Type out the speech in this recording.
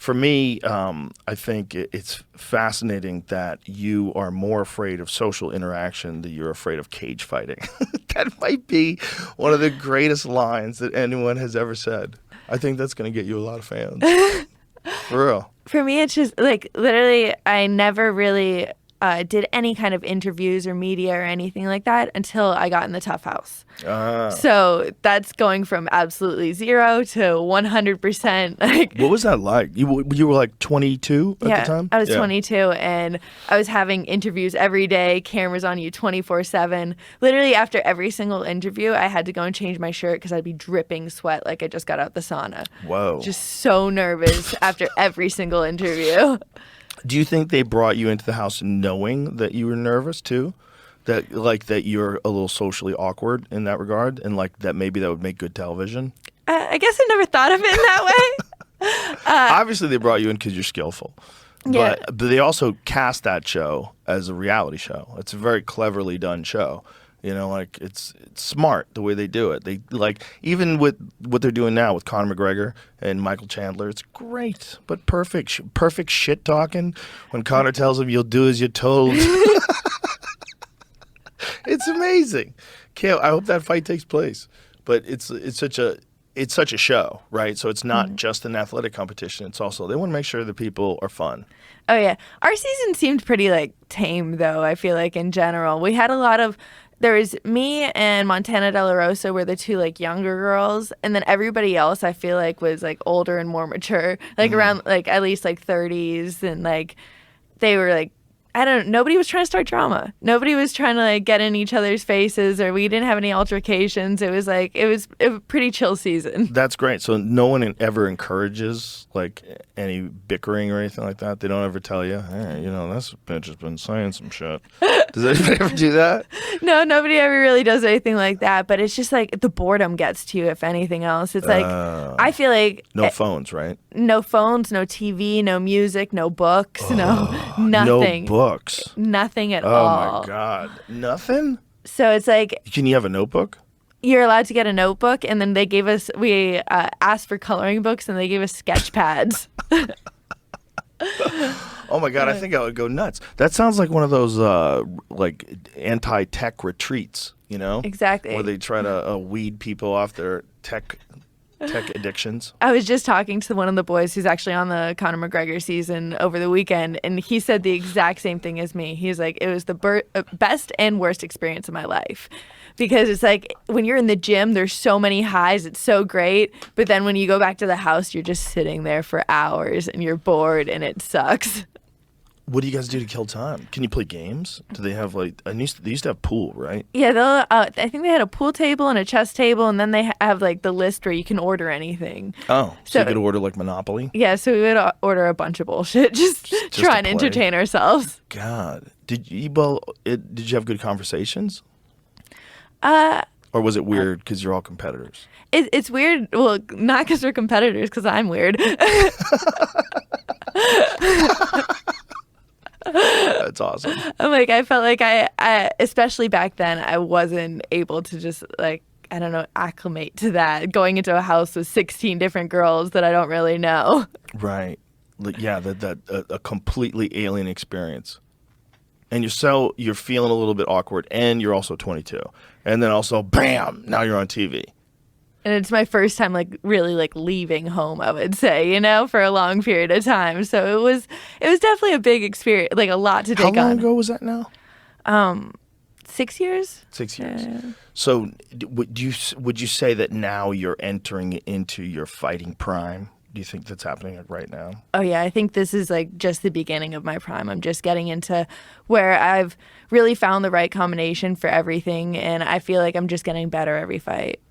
For me, I think it's fascinating that you are more afraid of social interaction than you're afraid of cage fighting. That might be one of the greatest lines that anyone has ever said. I think that's going to get you a lot of fans. For real. For me, it's just like literally I never really did any kind of interviews or media or anything like that until I got in the TUF house. So that's going from absolutely 0 to 100%. Like, what was that like? You were like 22 at the time? I was 22, and I was having interviews every day, cameras on you 24/7. Literally after every single interview, I had to go and change my shirt because I'd be dripping sweat like I just got out the sauna. Whoa. Just so nervous after every single interview. Do you think they brought you into the house knowing that you were nervous too? That you're a little socially awkward in that regard, and like that maybe that would make good television? I guess I never thought of it in that way. Obviously, they brought you in because you're skillful. Yeah. But they also cast that show as a reality show. It's a very cleverly done show. You know, like it's smart the way they do it. They like even with what they're doing now with Conor McGregor and Michael Chandler. It's great, but perfect shit talking. When Conor tells him, "You'll do as you're told," it's amazing. I hope that fight takes place. But it's such a show, right? So it's not just an athletic competition. It's also they want to make sure that people are fun. Oh yeah, our season seemed pretty like tame though. I feel like in general we had a lot of. There was me and Montana De La Rosa were the two like younger girls, and then everybody else I feel like was like older and more mature, like around like at least like 30s, and like they were like nobody was trying to start drama. Nobody was trying to like get in each other's faces, or we didn't have any altercations. It was a pretty chill season. That's great. So no one ever encourages like any bickering or anything like that? They don't ever tell you, hey, you know, this bitch has been saying some shit. Does anybody ever do that? No, nobody ever really does anything like that. But it's just like the boredom gets to you, if anything else. It's like, I feel like... No phones, right? No phones, no TV, no music, no books, nothing. No books? Nothing at all. Oh, my God. Nothing? So it's like... Can you have a notebook? You're allowed to get a notebook, and then they gave us... We asked for coloring books, and they gave us sketch pads. Oh my God, I think I would go nuts. That sounds like one of those like anti-tech retreats, you know? Exactly. Where they try to weed people off their tech addictions. I was just talking to one of the boys who's actually on the Conor McGregor season over the weekend, and he said the exact same thing as me. He's like, it was the best and worst experience of my life. Because it's like when you're in the gym, there's so many highs. It's so great. But then when you go back to the house, you're just sitting there for hours and you're bored and it sucks. What do you guys do to kill time? Can you play games? Do they have like they used to have pool, right? Yeah, I think they had a pool table and a chess table, and then they have like the list where you can order anything. Oh, so you could order like Monopoly? Yeah, so we would order a bunch of bullshit just try and entertain ourselves. God, did you have good conversations? Or was it weird because you're all competitors? It's weird. Well, not because we're competitors, because I'm weird. That's awesome. I'm like, I felt like I, especially back then, I wasn't able to just like, I don't know, acclimate to that. Going into a house with 16 different girls that I don't really know. Right. Yeah, a completely alien experience. And you're feeling a little bit awkward, and you're also 22. And then also, bam, now you're on TV. And it's my first time like really like leaving home, I would say, you know, for a long period of time. So it was definitely a big experience, like a lot to take on. How long ago was that now? 6 years. 6 years. So would you say that now you're entering into your fighting prime? Do you think that's happening right now? Oh, yeah. I think this is like just the beginning of my prime. I'm just getting into where I've really found the right combination for everything. And I feel like I'm just getting better every fight.